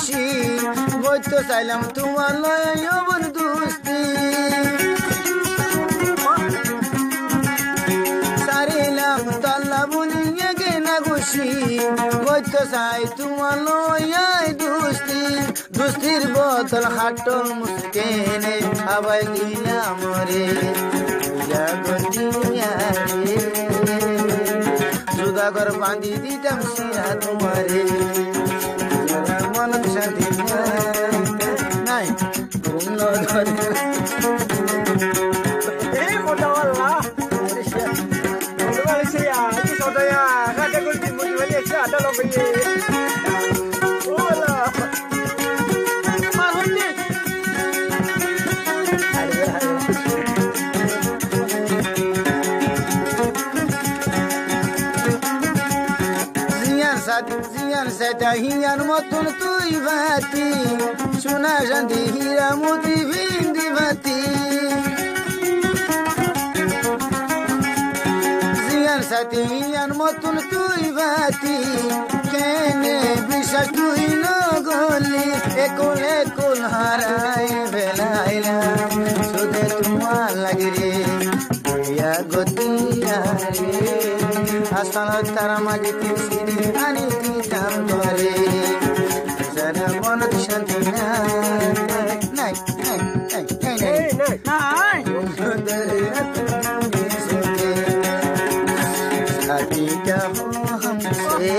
খুশি বইতো চাইলাম তোমার লয় যৌবন দুস্তি সারিলাম তাল্লা বলিয়ে গেনা খুশি বইতো চাই তোমার লয় দুস্তি দুস্তির বোতল হাটল মুসকেনে আবাই দিলাম রে সুদাগর বাঁধি দিতাম সিরা তোমারে মন শান্তি নাই জিয়ান সেটা হিয়ান মতন তুই ভাতি সোনা শান্তি হীরা মতি ভিন্দি ভাতি জিয়ান সাথী হিয়ান মতন তুই ভাতি কেনে বিশ্বাস তুই নগলি একুল একুল হারাই বেলাইলাম সুদে তোমার লাগে রে গতিয়া রে আসাল তারা মাঝে তিনশিরি আনি দিতাম ধরে যারা মন শান্তি নাই शादी क्या हो हमसे